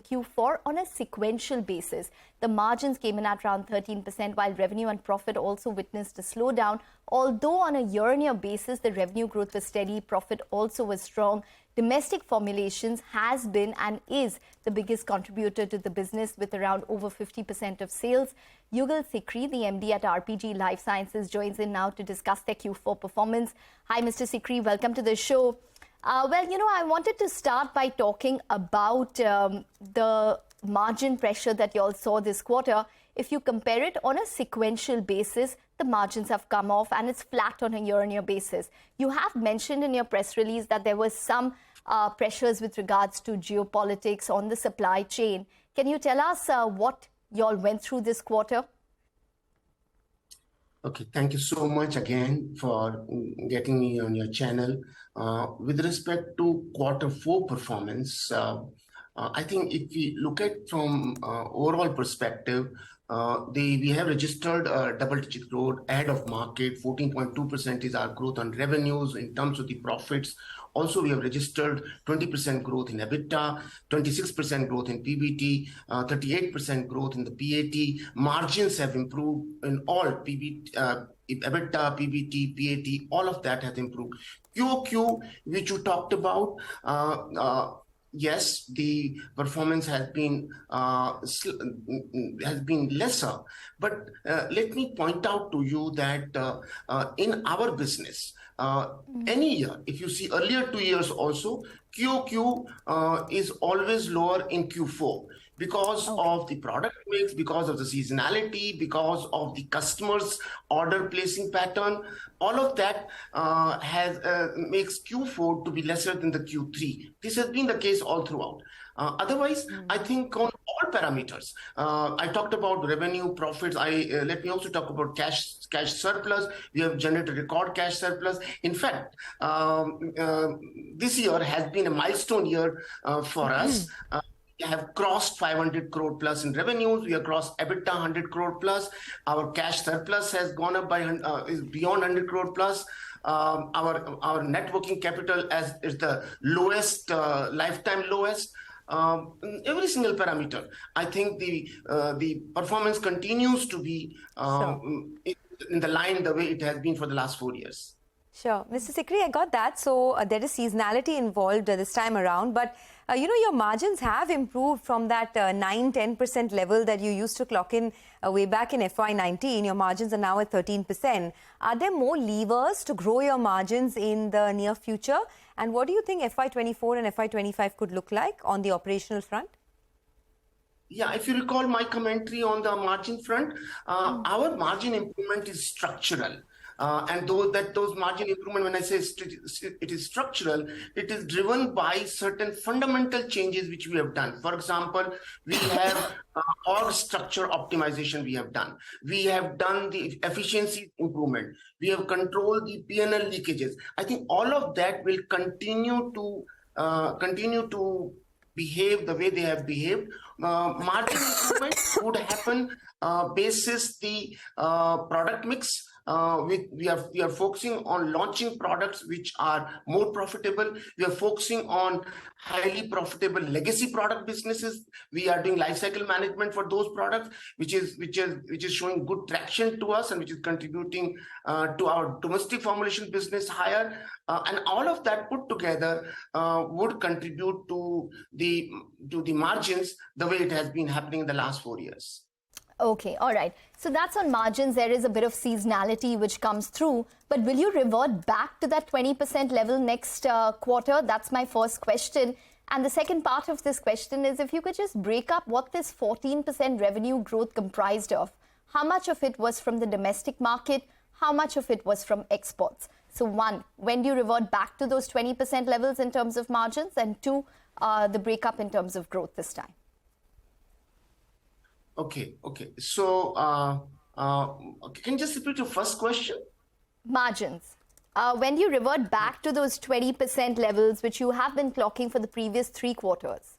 Q4 on a sequential basis. The margins came in at around 13%, while revenue and profit also witnessed a slowdown. Although on a year-on-year basis, the revenue growth was steady, profit also was strong. Domestic formulations has been and is the biggest contributor to the business with around over 50% of sales. Yugal Sikri, the MD at RPG Life Sciences, joins in now to discuss their Q4 performance. Hi, Mr. Sikri. Welcome to the show. I wanted to start by talking about the margin pressure that you all saw this quarter. If you compare it on a sequential basis, the margins have come off and it's flat on a year-on-year basis. You have mentioned in your press release that there was some pressures with regards to geopolitics on the supply chain. Can you tell us what you all went through this quarter? Okay, thank you so much again for getting me on your channel. With respect to Q4 performance, I think if we look at from overall perspective, we have registered a double-digit growth ahead of market. 14.2% is our growth on revenues. In terms of the profits, also we have registered 20% growth in EBITDA, 26% growth in PBT, 38% growth in the PAT. Margins have improved in all PBT, EBITDA, PBT, PAT, all of that has improved. QOQ, which you talked about, yes, the performance has been lesser, but let me point out to you that in our business, any year, if you see earlier 2 years also, QOQ is always lower in Q4 because of the product mix, because of the seasonality, because of the customers' order placing pattern. All of that makes Q4 to be lesser than the Q3. This has been the case all throughout. Otherwise, I think on all parameters, I talked about revenue, profits. Let me also talk about cash surplus. We have generated record cash surplus. In fact, this year has been a milestone year for us. We have crossed 500 crore plus in revenues. We have crossed EBITDA 100 crore plus. Our cash surplus has gone up by is beyond 100 crore plus. Our net working capital is the lowest, lifetime lowest. Every single parameter. I think the performance continues to be in the line the way it has been for the last 4 years. Sure. Mr. Sikri, I got that. So there is seasonality involved this time around, but your margins have improved from that 9-10% level that you used to clock in way back in FY19. Your margins are now at 13%. Are there more levers to grow your margins in the near future? And what do you think FY24 and FY25 could look like on the operational front? Yeah, if you recall my commentary on the margin front, our margin improvement is structural. And those margin improvement, when I say it is structural, it is driven by certain fundamental changes which we have done. For example, we have org structure optimization we have done. We have done the efficiency improvement. We have controlled the P&L leakages. I think all of that will continue to behave the way they have behaved. Margin improvement would happen basis the product mix. We are focusing on launching products which are more profitable. We are focusing on highly profitable legacy product businesses. We are doing life cycle management for those products, which is showing good traction to us and which is contributing to our domestic formulation business higher. And all of that put together would contribute to the margins the way it has been happening in the last 4 years. Okay, all right. So that's on margins. There is a bit of seasonality which comes through. But will you revert back to that 20% level next quarter? That's my first question. And the second part of this question is if you could just break up what this 14% revenue growth comprised of. How much of it was from the domestic market? How much of it was from exports? So one, when do you revert back to those 20% levels in terms of margins? And two, the breakup in terms of growth this time. Okay. So, can you just repeat your first question? Margins. When do you revert back to those 20% levels, which you have been clocking for the previous 3 quarters?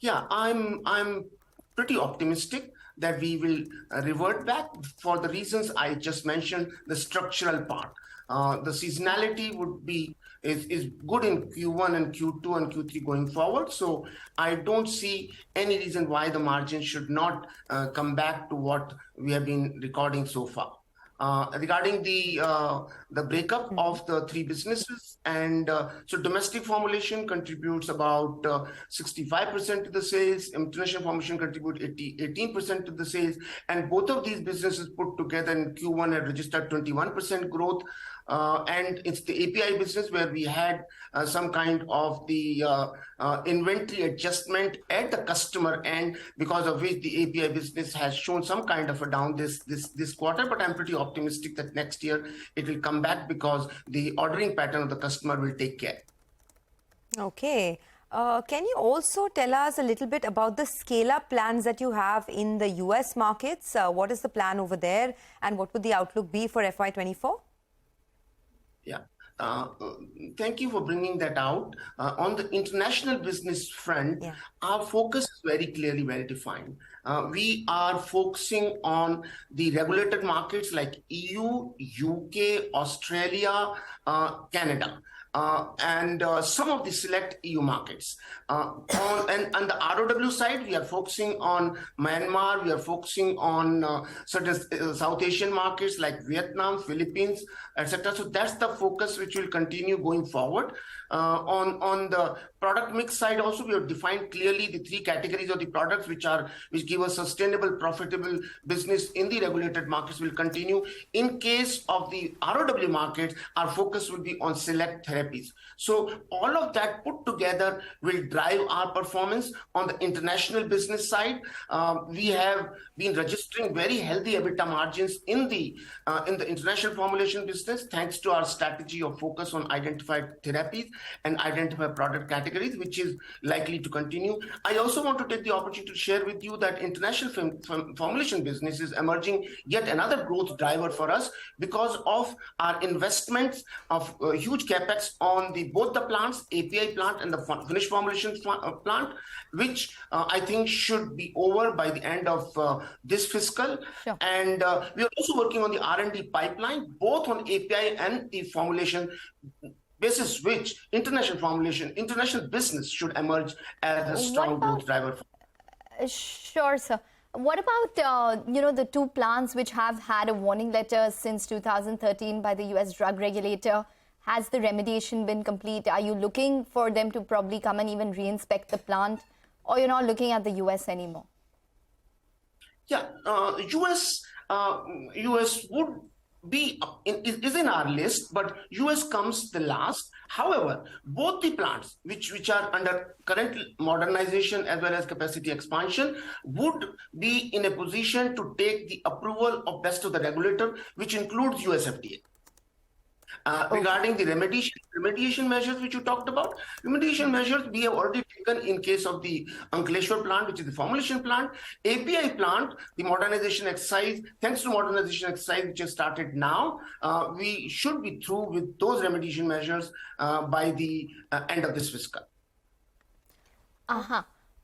Yeah, I'm pretty optimistic that we will revert back for the reasons I just mentioned, the structural part. The seasonality would be is good in Q1 and Q2 and Q3 going forward. So I don't see any reason why the margin should not come back to what we have been recording so far. Regarding the breakup of the three businesses, and so domestic formulation contributes about 65% to the sales, international formulation contribute 18% to the sales, and both of these businesses put together in Q1 have registered 21% growth. And it's the API business where we had some kind of the inventory adjustment at the customer end, because of which the API business has shown some kind of a down this quarter. But I'm pretty optimistic that next year it will come back because the ordering pattern of the customer will take care. Okay. Can you also tell us a little bit about the scale-up plans that you have in the US markets? What is the plan over there, and what would the outlook be for FY24? Yeah. Thank you for bringing that out. On the international business front, our focus is very clearly, very defined. We are focusing on the regulated markets like EU, UK, Australia, Canada. And some of the select EU markets. And on the ROW side, we are focusing on Myanmar, we are focusing on certain South Asian markets like Vietnam, Philippines, etc. So that's the focus which will continue going forward. On the product mix side also, we have defined clearly the three categories of the products which give us sustainable, profitable business in the regulated markets will continue. In case of the ROW markets, our focus will be on select therapies. So all of that put together will drive our performance. On the international business side, we have been registering very healthy EBITDA margins in the international formulation business, thanks to our strategy of focus on identified therapies and identified product categories, which is likely to continue. I also want to take the opportunity to share with you that international formulation business is emerging yet another growth driver for us because of our investments of huge capex on both the plants, API plant and the finished formulation plant, which I think should be over by the end of this fiscal. Sure. And we are also working on the R&D pipeline, both on API and the formulation, basis which international business should emerge as a strong growth driver. Sure, sir. What about, the two plants which have had a warning letter since 2013 by the US drug regulator? Has the remediation been complete? Are you looking for them to probably come and even re-inspect the plant, or you're not looking at the US anymore? Yeah, US would be is in our list, but US comes the last. However, both the plants which are under current modernization as well as capacity expansion would be in a position to take the approval of best of the regulator, which includes US FDA. Regarding the remediation measures which you talked about, remediation measures we have already taken in case of the Ankleshwar plant, which is the formulation plant. API plant, the modernization exercise, thanks to modernization exercise which has started now, we should be through with those remediation measures by the end of this fiscal.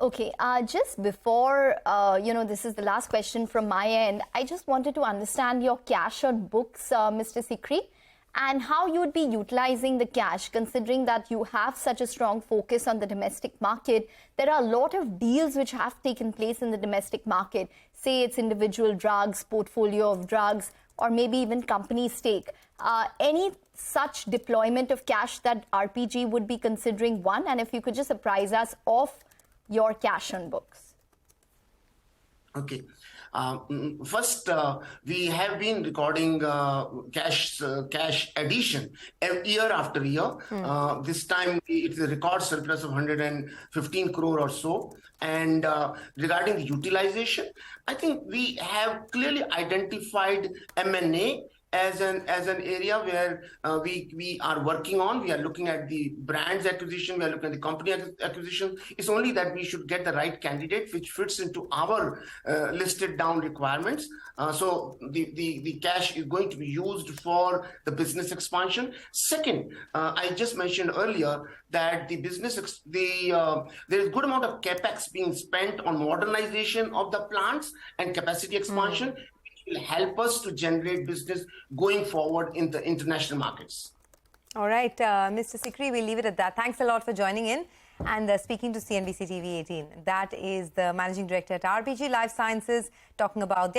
Okay, just before, this is the last question from my end, I just wanted to understand your cash on books, Mr. Sikri, and how you would be utilizing the cash, considering that you have such a strong focus on the domestic market. There are a lot of deals which have taken place in the domestic market. Say it's individual drugs, portfolio of drugs, or maybe even company stake. Any such deployment of cash that RPG would be considering, one, and if you could just apprise us of your cash on books. Okay. First, we have been recording cash addition year after year. This time, it's a record surplus of 115 crore or so. And regarding the utilization, I think we have clearly identified M&A as an area where we are working on. We are looking at the brands acquisition, we are looking at the company acquisition. It's only that we should get the right candidate which fits into our listed down requirements. So the cash is going to be used for the business expansion. Second, I just mentioned earlier that the business, there is good amount of capex being spent on modernization of the plants and capacity expansion. Will help us to generate business going forward in the international markets. All right, Mr. Sikri, we'll leave it at that. Thanks a lot for joining in and speaking to CNBC TV 18. That is the Managing Director at RPG Life Sciences talking about